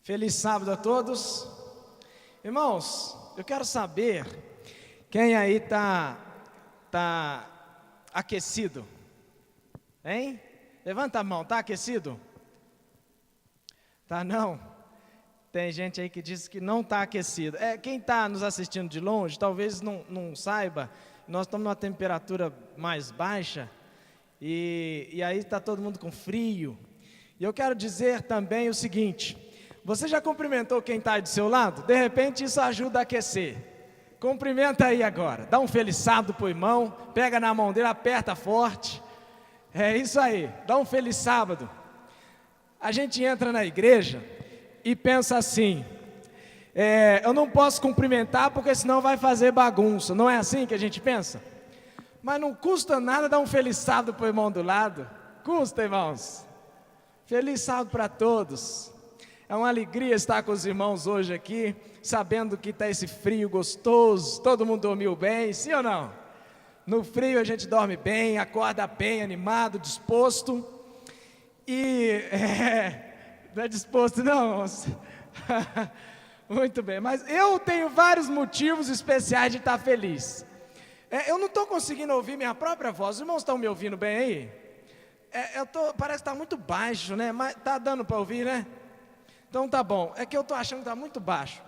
Feliz sábado a todos. Irmãos, eu quero saber quem aí tá aquecido, hein? Levanta a mão, tá aquecido? Tá não? Tem gente aí que diz que não tá aquecido. Quem está nos assistindo de longe, talvez não saiba, nós estamos numa temperatura mais baixa e aí está todo mundo com frio. E eu quero dizer também o seguinte: você já cumprimentou quem está aí do seu lado? De repente isso ajuda a aquecer. Cumprimenta aí agora, dá um feliz sábado pro irmão, pega na mão dele, aperta forte. É isso aí, dá um feliz sábado. A gente entra na igreja e pensa assim: eu não posso cumprimentar porque senão vai fazer bagunça. Não é assim que a gente pensa? Mas não custa nada dar um feliz sábado pro irmão do lado. Custa, irmãos. Feliz sábado para todos. É uma alegria estar com os irmãos hoje aqui, sabendo que está esse frio gostoso. Todo mundo dormiu bem, sim ou não? No frio a gente dorme bem, acorda bem, animado, disposto. E não é disposto não, moço. Muito bem, mas eu tenho vários motivos especiais de estar feliz. Eu não estou conseguindo ouvir minha própria voz. Os irmãos estão me ouvindo bem aí? Parece que está muito baixo, né? Mas está dando para ouvir, né? Então tá bom, é que eu estou achando que está muito baixo.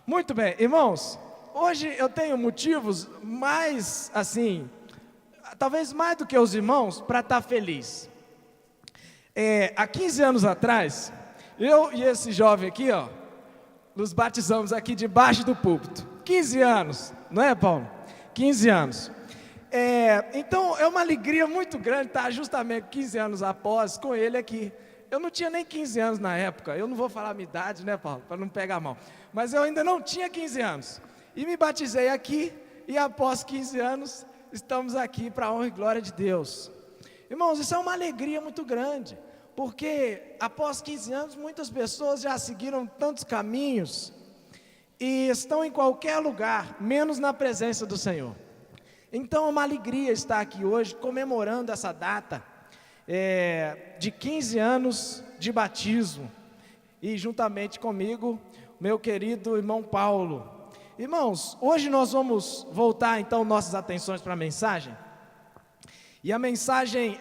Muito bem, irmãos, hoje eu tenho motivos mais, assim, talvez mais do que os irmãos, para estar feliz. Há 15 anos atrás, eu e esse jovem aqui, ó, nos batizamos aqui debaixo do púlpito. 15 anos, não é, Paulo? 15 anos. Então é uma alegria muito grande estar justamente 15 anos após com ele aqui. Eu não tinha nem 15 anos na época, eu não vou falar a minha idade, né, Paulo, para não pegar mal. Mas eu ainda não tinha 15 anos. E me batizei aqui, e após 15 anos, estamos aqui para a honra e glória de Deus. Irmãos, isso é uma alegria muito grande, porque após 15 anos, muitas pessoas já seguiram tantos caminhos, e estão em qualquer lugar, menos na presença do Senhor. Então é uma alegria estar aqui hoje, comemorando essa data, de 15 anos de batismo, e juntamente comigo, meu querido irmão Paulo. Irmãos, hoje nós vamos voltar então nossas atenções para a mensagem, e a mensagem,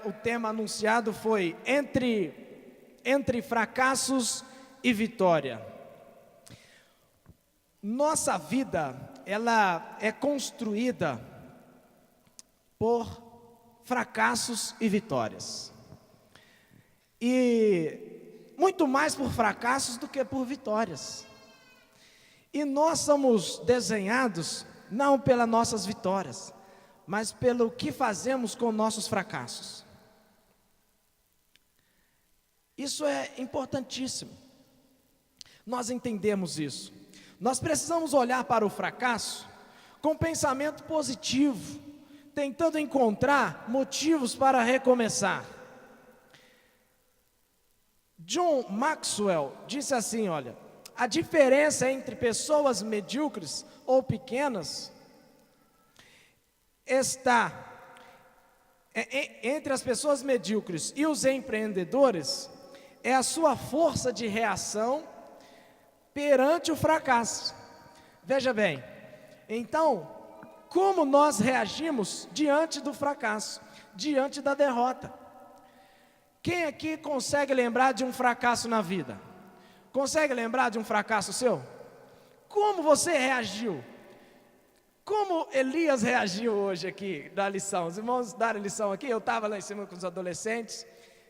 o tema anunciado foi entre fracassos e vitória. Nossa vida, ela é construída por fracassos e vitórias, e muito mais por fracassos do que por vitórias. E nós somos desenhados não pelas nossas vitórias, mas pelo que fazemos com nossos fracassos. Isso é importantíssimo, nós entendemos isso. Nós precisamos olhar para o fracasso com pensamento positivo, tentando encontrar motivos para recomeçar. John Maxwell disse assim, olha: a diferença entre pessoas medíocres ou pequenas está entre as pessoas medíocres e os empreendedores, é a sua força de reação perante o fracasso. Veja bem, então, como nós reagimos diante do fracasso, diante da derrota? Quem aqui consegue lembrar de um fracasso na vida? Consegue lembrar de um fracasso seu? Como você reagiu? Como Elias reagiu hoje aqui da lição? Os irmãos deram lição aqui? Eu estava lá em cima com os adolescentes.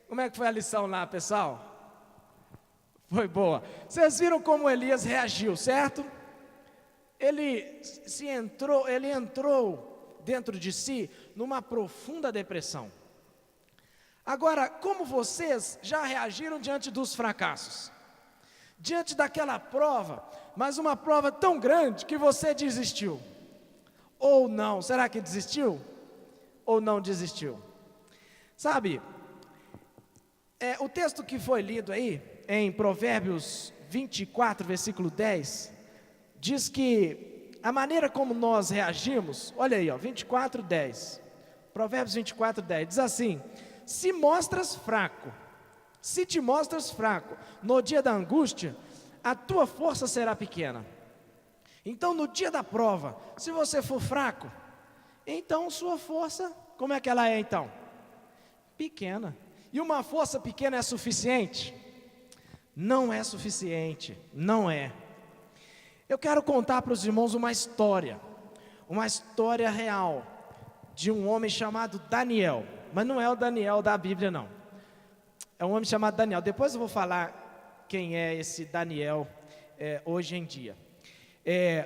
Como é que foi a lição lá, pessoal? Foi boa. Vocês viram como Elias reagiu, certo? Ele entrou dentro de si numa profunda depressão. Agora, como vocês já reagiram diante dos fracassos? Diante daquela prova, mas uma prova tão grande que você desistiu. Ou não, será que desistiu? Ou não desistiu? Sabe, o texto que foi lido aí, em Provérbios 24, versículo 10, diz que a maneira como nós reagimos, olha aí, 24, 10, Provérbios 24, 10, diz assim: se te mostras fraco no dia da angústia, a tua força será pequena. Então, no dia da prova, se você for fraco, então sua força, como é que ela é então? Pequena. E uma força pequena é suficiente? Não é suficiente, não é. Eu quero contar para os irmãos uma história real, de um homem chamado Daniel, mas não é o Daniel da Bíblia não, é um homem chamado Daniel. Depois eu vou falar quem é esse Daniel hoje em dia.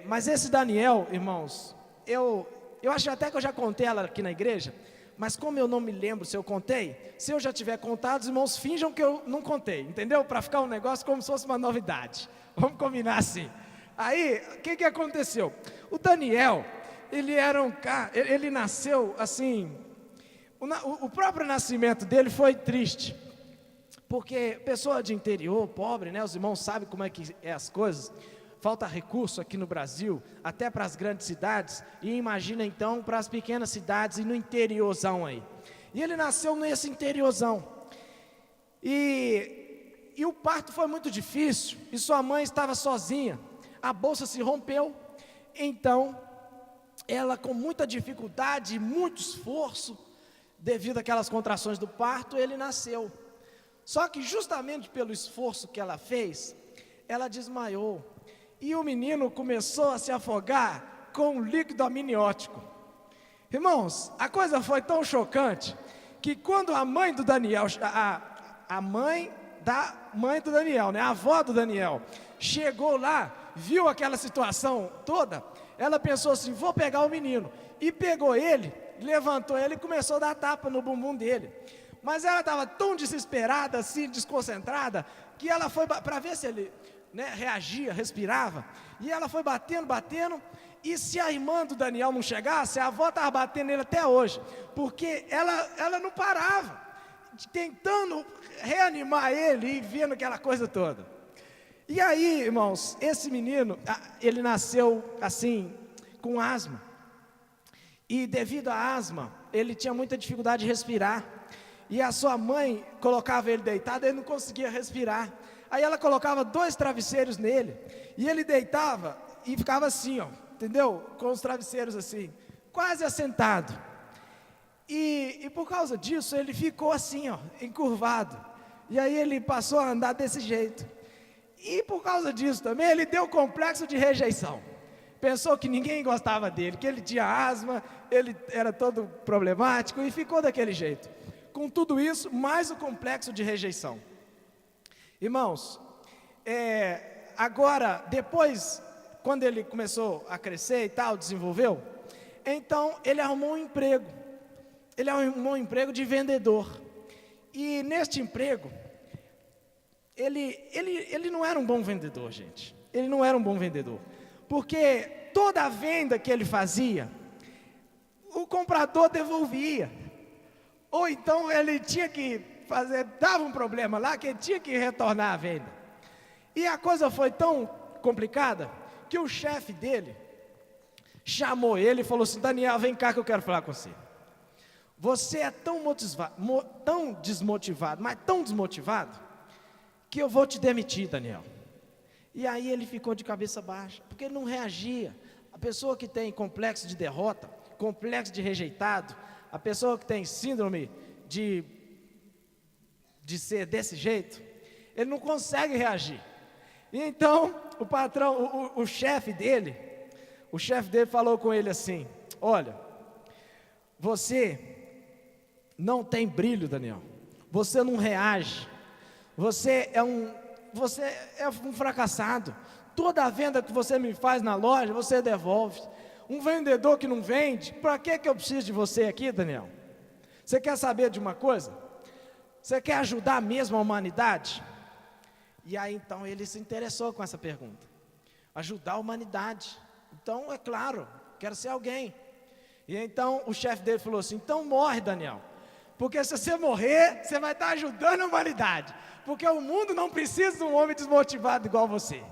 Mas esse Daniel, irmãos, eu acho até que eu já contei ela aqui na igreja, mas como eu não me lembro se eu contei, se eu já tiver contado, os irmãos finjam que eu não contei, entendeu? Para ficar um negócio como se fosse uma novidade, vamos combinar assim. Aí, o que aconteceu? O Daniel, ele era um cara, ele nasceu assim, o próprio nascimento dele foi triste, porque pessoa de interior, pobre, né? Os irmãos sabem como é que é as coisas, falta recurso aqui no Brasil, até para as grandes cidades, e imagina então para as pequenas cidades e no interiorzão aí. E ele nasceu nesse interiorzão, e o parto foi muito difícil, e sua mãe estava sozinha, a bolsa se rompeu, então ela com muita dificuldade, muito esforço, devido àquelas contrações do parto, ele nasceu. Só que justamente pelo esforço que ela fez, ela desmaiou, e o menino começou a se afogar com um líquido amniótico. Irmãos, a coisa foi tão chocante, que quando a mãe do Daniel, a mãe do Daniel, né, a avó do Daniel, chegou lá, viu aquela situação toda, ela pensou assim, vou pegar o menino, e pegou ele, levantou ele e começou a dar tapa no bumbum dele. Mas ela estava tão desesperada, assim, desconcentrada, que ela foi para ver se ele, né, reagia, respirava, e ela foi batendo, e se a irmã do Daniel não chegasse, a avó estava batendo nele até hoje, porque ela não parava, tentando reanimar ele e vendo aquela coisa toda. E aí, irmãos, esse menino, ele nasceu assim, com asma, e devido à asma, ele tinha muita dificuldade de respirar, e a sua mãe colocava ele deitado, ele não conseguia respirar. Aí ela colocava 2 travesseiros nele, e ele deitava e ficava assim, ó, entendeu? Com os travesseiros assim, quase assentado. E por causa disso, ele ficou assim, ó, encurvado. E aí ele passou a andar desse jeito. E por causa disso também, ele deu complexo de rejeição. Pensou que ninguém gostava dele, que ele tinha asma, ele era todo problemático e ficou daquele jeito. Com tudo isso, mais o complexo de rejeição. Irmãos, agora, depois, quando ele começou a crescer e tal, desenvolveu, então ele arrumou um emprego. Ele arrumou um emprego de vendedor. E neste emprego, ele não era um bom vendedor, gente. Ele não era um bom vendedor. Porque toda a venda que ele fazia, o comprador devolvia. Ou então ele tinha que fazer, dava um problema lá, que ele tinha que retornar a venda. E a coisa foi tão complicada, que o chefe dele chamou ele e falou assim, Daniel, vem cá que eu quero falar com você. Você é tão desmotivado, mas tão desmotivado, que eu vou te demitir, Daniel. E aí ele ficou de cabeça baixa, porque ele não reagia. A pessoa que tem complexo de derrota, complexo de rejeitado, a pessoa que tem síndrome de ser desse jeito, ele não consegue reagir. E então, o patrão, o chefe dele falou com ele assim, olha, você não tem brilho, Daniel, você não reage, você é um fracassado, toda a venda que você me faz na loja, você devolve. Um vendedor que não vende, para que eu preciso de você aqui, Daniel? Você quer saber de uma coisa? Você quer ajudar mesmo a humanidade? E aí então ele se interessou com essa pergunta. Ajudar a humanidade. Então é claro, quero ser alguém. E então o chefe dele falou assim, então morre, Daniel. Porque se você morrer, você vai estar ajudando a humanidade. Porque o mundo não precisa de um homem desmotivado igual você.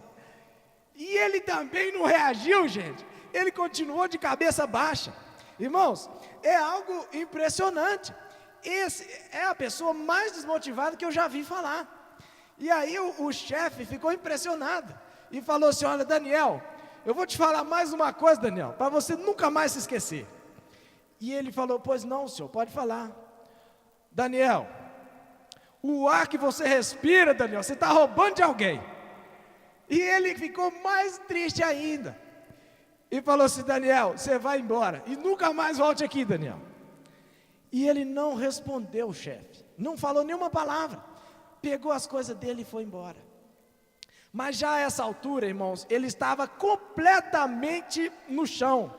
E ele também não reagiu, gente. Ele continuou de cabeça baixa. Irmãos, é algo impressionante. Esse é a pessoa mais desmotivada que eu já vi falar. E aí o chefe ficou impressionado e falou assim: olha, Daniel, eu vou te falar mais uma coisa, Daniel, para você nunca mais se esquecer. E ele falou: pois não, senhor, pode falar. Daniel, o ar que você respira, Daniel, você está roubando de alguém. E ele ficou mais triste ainda e falou assim: Daniel, você vai embora e nunca mais volte aqui, Daniel. E ele não respondeu, chefe, não falou nenhuma palavra, pegou as coisas dele e foi embora. Mas já a essa altura, irmãos, ele estava completamente no chão,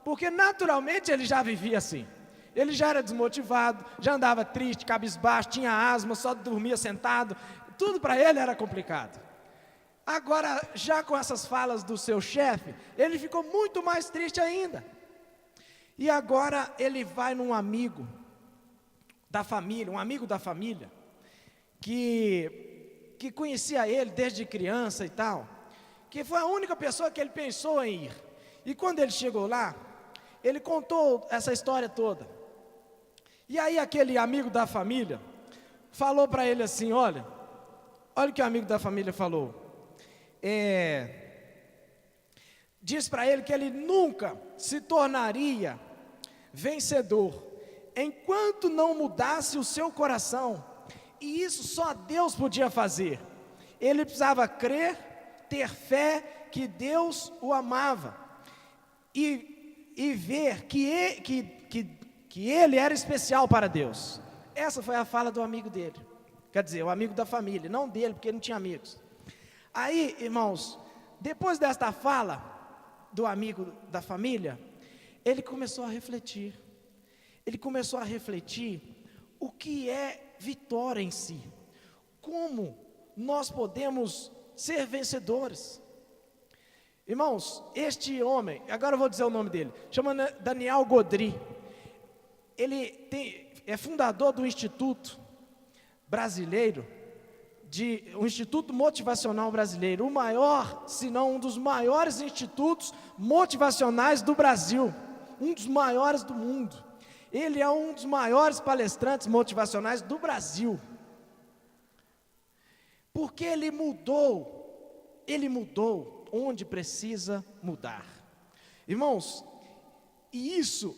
porque naturalmente ele já vivia assim. Ele já era desmotivado, já andava triste, cabisbaixo, tinha asma, só dormia sentado, tudo para ele era complicado. Agora, já com essas falas do seu chefe, ele ficou muito mais triste ainda. E agora ele vai num amigo da família, que conhecia ele desde criança e tal, que foi a única pessoa que ele pensou em ir. E quando ele chegou lá, ele contou essa história toda. E aí aquele amigo da família falou para ele assim: olha o que o amigo da família falou. Diz para ele que ele nunca se tornaria vencedor enquanto não mudasse o seu coração. E isso só Deus podia fazer. Ele precisava crer, ter fé que Deus o amava e ver que ele era especial para Deus. Essa foi a fala do amigo dele, quer dizer, o amigo da família, não dele, porque ele não tinha amigos. Aí, irmãos, depois desta fala do amigo da família, ele começou a refletir. Ele começou a refletir o que é vitória em si. Como nós podemos ser vencedores. Irmãos, este homem, agora eu vou dizer o nome dele, chama Daniel Godry. Ele é fundador do Instituto Brasileiro, o Instituto Motivacional Brasileiro, o maior, se não um dos maiores institutos motivacionais do Brasil, um dos maiores do mundo. Ele é um dos maiores palestrantes motivacionais do Brasil, porque ele mudou onde precisa mudar. Irmãos, e isso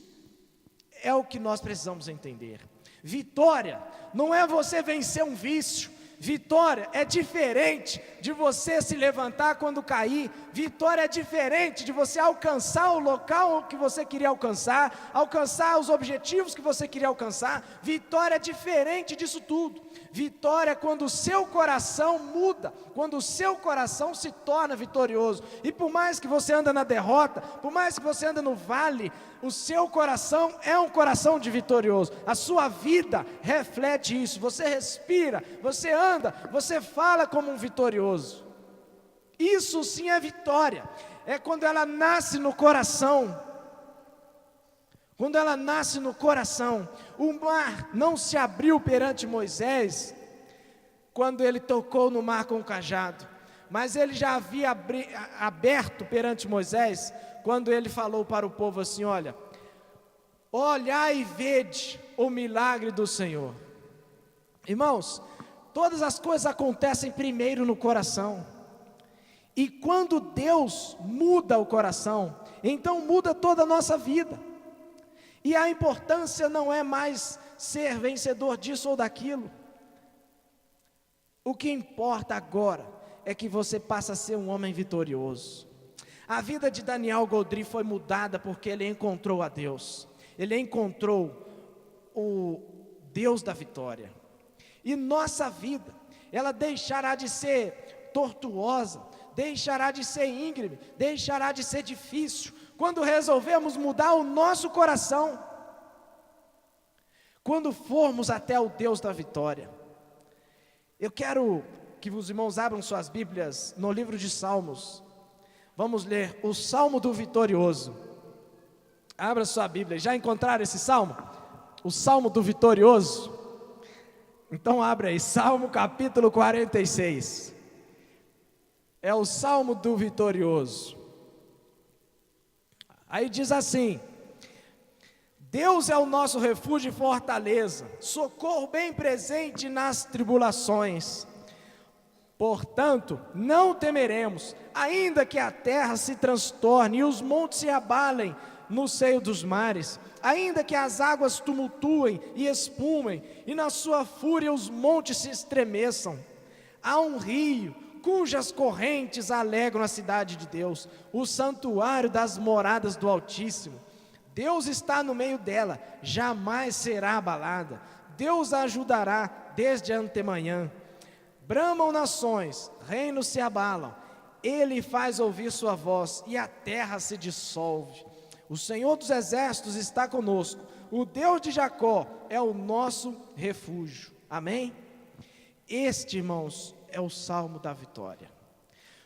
é o que nós precisamos entender. Vitória não é você vencer um vício. Vitória é diferente de você se levantar quando cair. Vitória é diferente de você alcançar o local que você queria alcançar, alcançar os objetivos que você queria alcançar. Vitória é diferente disso tudo. Vitória é quando o seu coração muda, quando o seu coração se torna vitorioso. E por mais que você anda na derrota, por mais que você anda no vale, o seu coração é um coração de vitorioso. A sua vida reflete isso. Você respira, você anda, você fala como um vitorioso. Isso sim é vitória. É quando ela nasce no coração. Quando ela nasce no coração. O mar não se abriu perante Moisés quando ele tocou no mar com o cajado, mas ele já havia aberto perante Moisés quando ele falou para o povo assim: olha, olhai e vede o milagre do Senhor. Irmãos, todas as coisas acontecem primeiro no coração. E quando Deus muda o coração, então muda toda a nossa vida. E a importância não é mais ser vencedor disso ou daquilo. O que importa agora é que você passa a ser um homem vitorioso. A vida de Daniel Godry foi mudada porque ele encontrou a Deus. Ele encontrou o Deus da vitória. E nossa vida, ela deixará de ser tortuosa, deixará de ser íngreme, deixará de ser difícil, quando resolvemos mudar o nosso coração, quando formos até o Deus da vitória. Eu quero que os irmãos abram suas Bíblias no livro de Salmos. Vamos ler o Salmo do Vitorioso. Abra sua Bíblia. Já encontraram esse Salmo? O Salmo do Vitorioso? Então abre aí, Salmo capítulo 46. É o Salmo do Vitorioso. Aí diz assim: Deus é o nosso refúgio e fortaleza, socorro bem presente nas tribulações. Portanto, não temeremos, ainda que a terra se transtorne e os montes se abalem no seio dos mares, ainda que as águas tumultuem e espumem, e na sua fúria os montes se estremeçam. Há um rio, cujas correntes alegram a cidade de Deus, o santuário das moradas do Altíssimo. Deus está no meio dela, jamais será abalada. Deus a ajudará desde a antemanhã. Bramam nações, reinos se abalam, Ele faz ouvir sua voz e a terra se dissolve. O Senhor dos exércitos está conosco, o Deus de Jacó é o nosso refúgio. Amém? Este, irmãos, é o Salmo da vitória.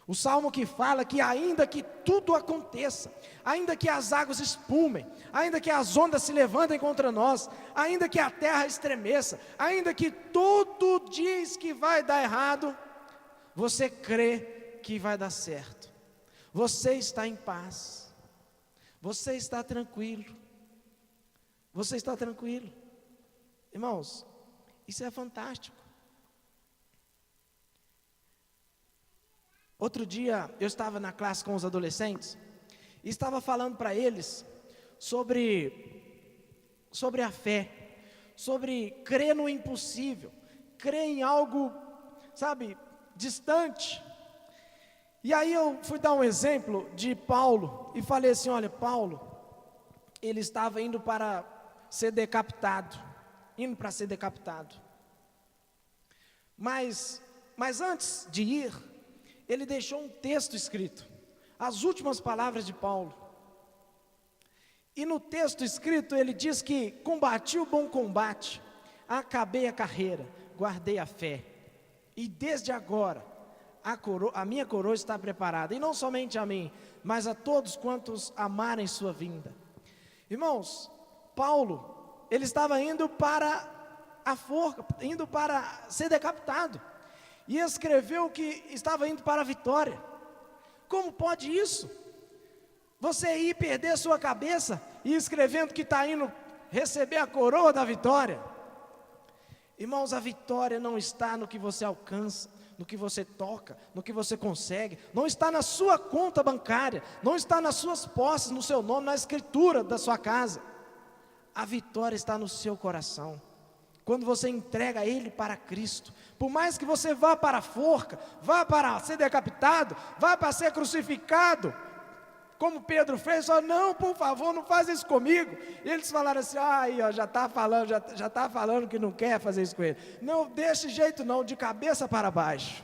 O Salmo que fala que ainda que tudo aconteça, ainda que as águas espumem, ainda que as ondas se levantem contra nós, ainda que a terra estremeça, ainda que tudo diz que vai dar errado, você crê que vai dar certo. Você está em paz. Você está tranquilo. Você está tranquilo. Irmãos, isso é fantástico. Outro dia eu estava na classe com os adolescentes e estava falando para eles sobre a fé, sobre crer no impossível, crer em algo, sabe, distante. E aí eu fui dar um exemplo de Paulo e falei assim: olha, Paulo, ele estava indo para ser decapitado, mas antes de ir, ele deixou um texto escrito, as últimas palavras de Paulo. E no texto escrito ele diz que combati o bom combate, acabei a carreira, guardei a fé, e desde agora a minha coroa está preparada, e não somente a mim, mas a todos quantos amarem sua vinda. Irmãos, Paulo, ele estava indo para a forca, indo para ser decapitado, e escreveu que estava indo para a vitória. Como pode isso? Você ir perder sua cabeça e escrevendo que está indo receber a coroa da vitória? Irmãos, a vitória não está no que você alcança, no que você toca, no que você consegue, não está na sua conta bancária, não está nas suas posses, no seu nome, na escritura da sua casa. A vitória está no seu coração. Quando você entrega ele para Cristo, por mais que você vá para a forca, vá para ser decapitado, vá para ser crucificado, como Pedro fez, ó, não, por favor, não faz isso comigo. E eles falaram assim: aí, ó, já está falando que não quer fazer isso com ele. Não, desse jeito não, de cabeça para baixo.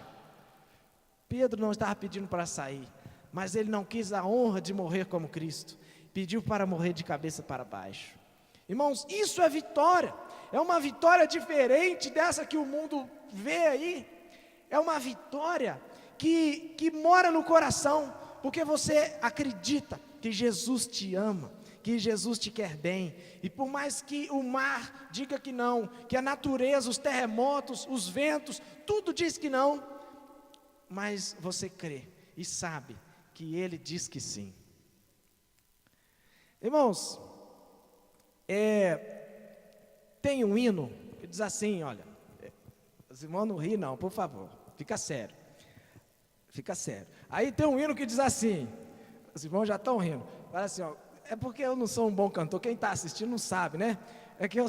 Pedro não estava pedindo para sair, mas ele não quis a honra de morrer como Cristo, pediu para morrer de cabeça para baixo. Irmãos, isso é vitória. É uma vitória diferente dessa que o mundo vê aí. É uma vitória que mora no coração, porque você acredita que Jesus te ama, que Jesus te quer bem. E por mais que o mar diga que não, que a natureza, os terremotos, os ventos, tudo diz que não, mas você crê e sabe que Ele diz que sim. Irmãos, tem um hino que diz assim, olha, os irmãos não riem não, por favor, fica sério. Aí tem um hino que diz assim, os irmãos já estão rindo, fala assim, ó, é porque eu não sou um bom cantor, quem está assistindo não sabe, né? É que eu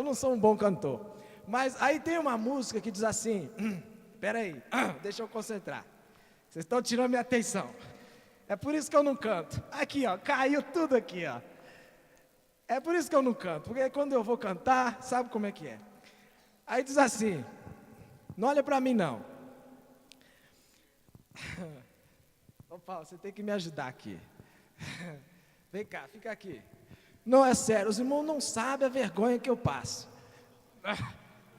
não sou um bom cantor. Mas aí tem uma música que diz assim, peraí, deixa eu concentrar, vocês estão tirando minha atenção, é por isso que eu não canto. Aqui, ó, caiu tudo aqui, ó. É por isso que eu não canto, porque quando eu vou cantar, sabe como é que é? Aí diz assim, não olha para mim não. Ô Paulo, você tem que me ajudar aqui. Vem cá, fica aqui. Não, é sério, os irmãos não sabem a vergonha que eu passo.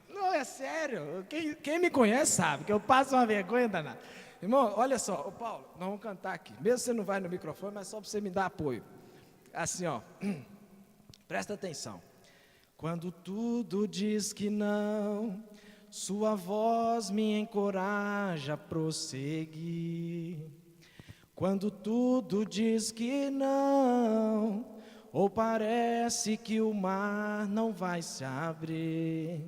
Não, é sério, quem me conhece sabe que eu passo uma vergonha danada. Irmão, olha só, ô Paulo, nós vamos cantar aqui. Mesmo você não vai no microfone, mas só para você me dar apoio. Assim, ó. Presta atenção. Quando tudo diz que não, sua voz me encoraja a prosseguir. Quando tudo diz que não, ou parece que o mar não vai se abrir.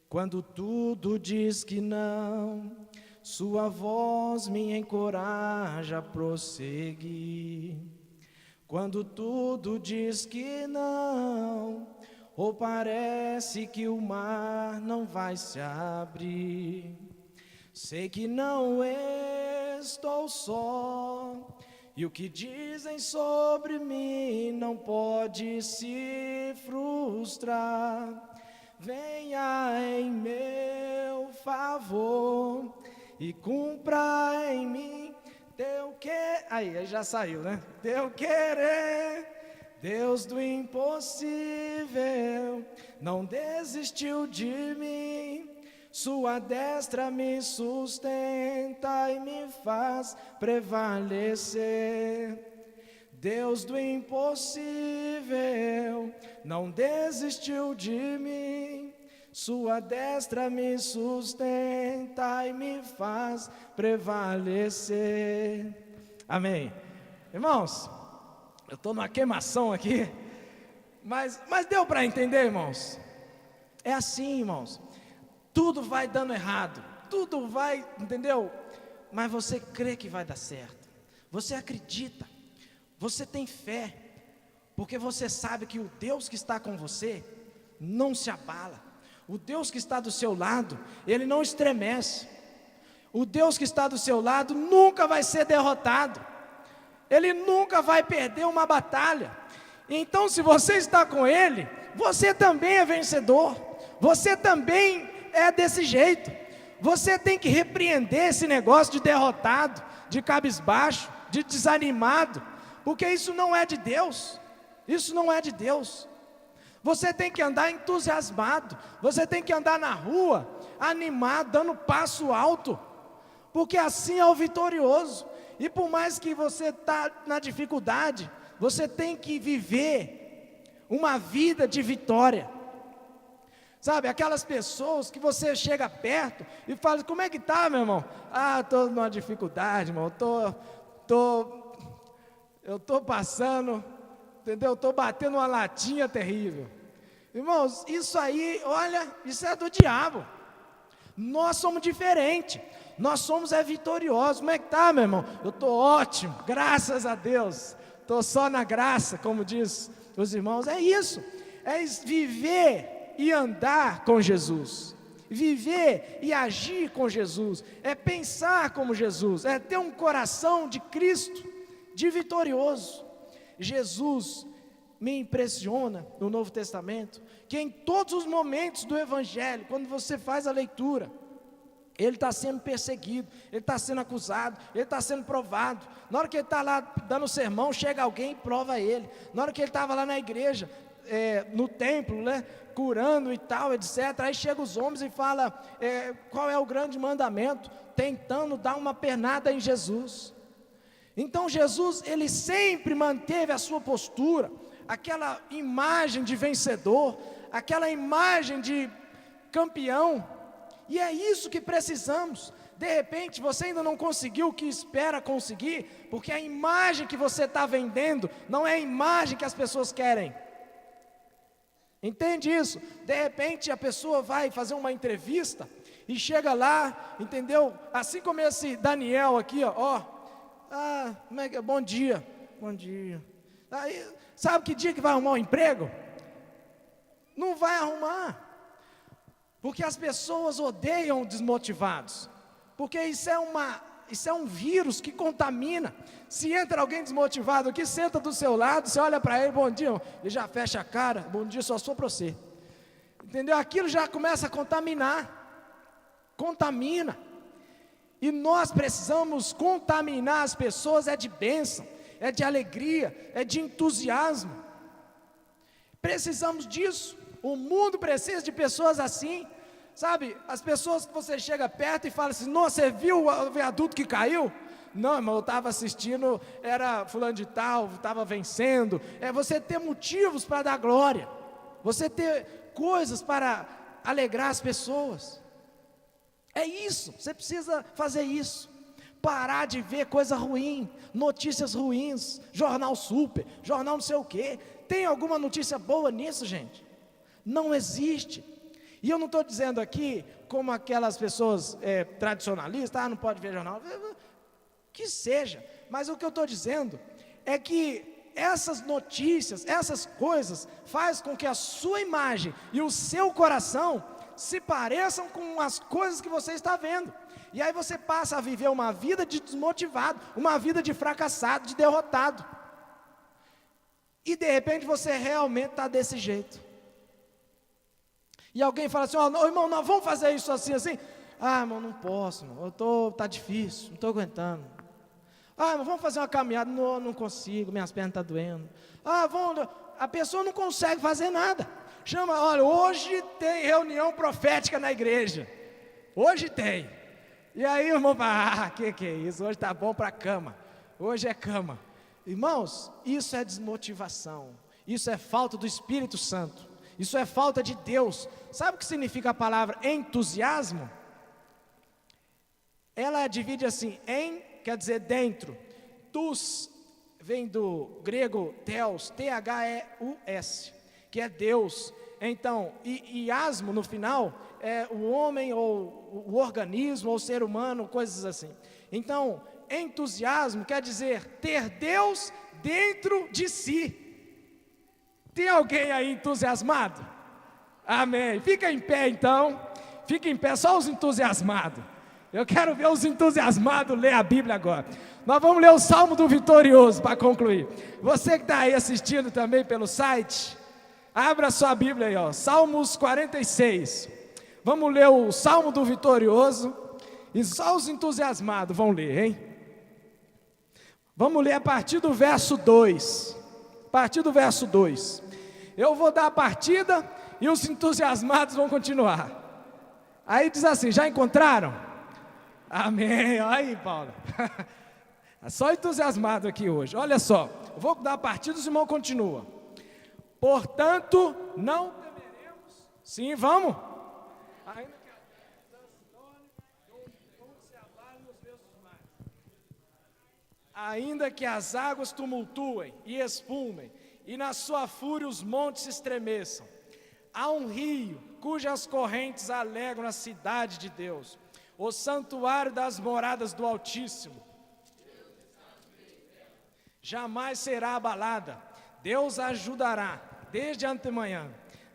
Quando tudo diz que não, sua voz me encoraja a prosseguir. Quando tudo diz que não, ou parece que o mar não vai se abrir, sei que não estou só, e o que dizem sobre mim não pode se frustrar. Venha em meu favor e cumpra em mim teu querer. Aí já saiu, né? Teu querer, Deus do impossível, não desistiu de mim. Sua destra me sustenta e me faz prevalecer. Deus do impossível, não desistiu de mim. Sua destra me sustenta e me faz prevalecer. Amém. Irmãos, eu estou numa queimação aqui, mas deu para entender, irmãos? É assim, irmãos. Tudo vai dando errado, tudo vai, entendeu? Mas você crê que vai dar certo, você acredita, você tem fé, porque você sabe que o Deus que está com você não se abala, o Deus que está do seu lado, Ele não estremece, o Deus que está do seu lado nunca vai ser derrotado, Ele nunca vai perder uma batalha. Então, se você está com Ele, você também é vencedor, você também é desse jeito. Você tem que repreender esse negócio de derrotado, de cabisbaixo, de desanimado, porque isso não é de Deus, isso não é de Deus. Você tem que andar entusiasmado, você tem que andar na rua, animado, dando passo alto, porque assim é o vitorioso. E por mais que você está na dificuldade, você tem que viver uma vida de vitória. Sabe, aquelas pessoas que você chega perto e fala, como é que tá, meu irmão? Ah, estou numa dificuldade, irmão, eu estou passando, entendeu? Estou batendo uma latinha terrível. Irmãos, isso aí, olha, isso é do diabo. Nós somos diferentes, nós somos vitoriosos. Como é que tá, meu irmão? Eu estou ótimo, graças a Deus, estou só na graça, como diz os irmãos. É isso, é viver e andar com Jesus, viver e agir com Jesus, é pensar como Jesus, é ter um coração de Cristo, de vitorioso. Jesus me impressiona no Novo Testamento, que em todos os momentos do Evangelho, quando você faz a leitura, ele está sendo perseguido, ele está sendo acusado, ele está sendo provado. Na hora que ele está lá dando sermão, chega alguém e prova ele. Na hora que ele estava lá na igreja, no templo, né, curando e tal, etc. Aí chegam os homens e falam, qual é o grande mandamento? Tentando dar uma pernada em Jesus. Então Jesus, ele sempre manteve a sua postura, aquela imagem de vencedor, aquela imagem de campeão, e é isso que precisamos. De repente você ainda não conseguiu o que espera conseguir, porque a imagem que você está vendendo não é a imagem que as pessoas querem. Entende isso? De repente a pessoa vai fazer uma entrevista e chega lá, entendeu? Assim como esse Daniel aqui, como é que é? Bom dia. Aí, sabe que dia que vai arrumar um emprego? Não vai arrumar, porque as pessoas odeiam desmotivados, porque isso é um vírus que contamina. Se entra alguém desmotivado aqui, senta do seu lado, você olha para ele, bom dia, ele já fecha a cara, bom dia, só sou para você, entendeu? Aquilo já começa a contamina, e nós precisamos contaminar as pessoas, de bênção, de alegria, de entusiasmo, precisamos disso. O mundo precisa de pessoas assim, sabe, as pessoas que você chega perto e fala assim, nossa, você viu o viaduto que caiu? Não, irmão, eu estava assistindo, era fulano de tal, estava vencendo. Você ter motivos para dar glória, você ter coisas para alegrar as pessoas, é isso, você precisa fazer isso, parar de ver coisa ruim, notícias ruins, jornal super, jornal não sei o quê. Tem alguma notícia boa nisso, gente? Não existe. E eu não estou dizendo aqui como aquelas pessoas tradicionalistas, não pode ver jornal, que seja, mas o que eu estou dizendo é que essas notícias, essas coisas, faz com que a sua imagem e o seu coração se pareçam com as coisas que você está vendo. E aí você passa a viver uma vida de desmotivado, uma vida de fracassado, de derrotado. E de repente você realmente está desse jeito. E alguém fala assim, irmão, nós vamos fazer isso assim, assim. Irmão, não posso, irmão, tá difícil, não estou aguentando. Irmão, vamos fazer uma caminhada, não consigo, minhas pernas estão doendo. A pessoa não consegue fazer nada. Olha, hoje tem reunião profética na igreja. Hoje tem. E aí o irmão fala, que é isso? Hoje está bom para a cama. Hoje é cama. Irmãos, isso é desmotivação. Isso é falta do Espírito Santo. Isso é falta de Deus. Sabe o que significa a palavra entusiasmo? Ela divide assim, quer dizer dentro. Tus vem do grego theos, T-H-E-U-S, que é Deus. Então, e asmo no final é o homem ou o organismo ou o ser humano, coisas assim. Então, entusiasmo quer dizer ter Deus dentro de si. Tem alguém aí entusiasmado? Amém. Fica em pé então. Fica em pé, só os entusiasmados. Eu quero ver os entusiasmados ler a Bíblia agora. Nós vamos ler o Salmo do Vitorioso para concluir. Você que está aí assistindo também pelo site, abra sua Bíblia aí, Salmos 46. Vamos ler o Salmo do Vitorioso. E só os entusiasmados vão ler, hein? Vamos ler a partir do verso 2. A partir do verso 2. Eu vou dar a partida e os entusiasmados vão continuar. Aí diz assim, já encontraram? Amém, olha aí, Paulo. Só entusiasmado aqui hoje. Olha só, eu vou dar a partida e o irmão continua. Portanto, não temeremos. Sim, vamos. Ainda que as águas tumultuem e espumem, e na sua fúria os montes se estremeçam. Há um rio cujas correntes alegram a cidade de Deus, o santuário das moradas do Altíssimo. Jamais será abalada. Deus a ajudará desde antemanhã.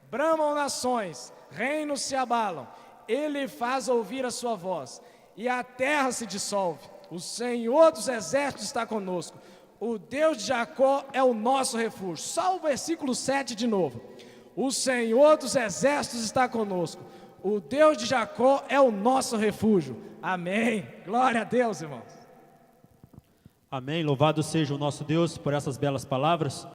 Bramam nações, reinos se abalam. Ele faz ouvir a sua voz, e a terra se dissolve. O Senhor dos exércitos está conosco. O Deus de Jacó é o nosso refúgio. Só o versículo 7 de novo. O Senhor dos exércitos está conosco. O Deus de Jacó é o nosso refúgio. Amém. Glória a Deus, irmãos. Amém. Louvado seja o nosso Deus por essas belas palavras.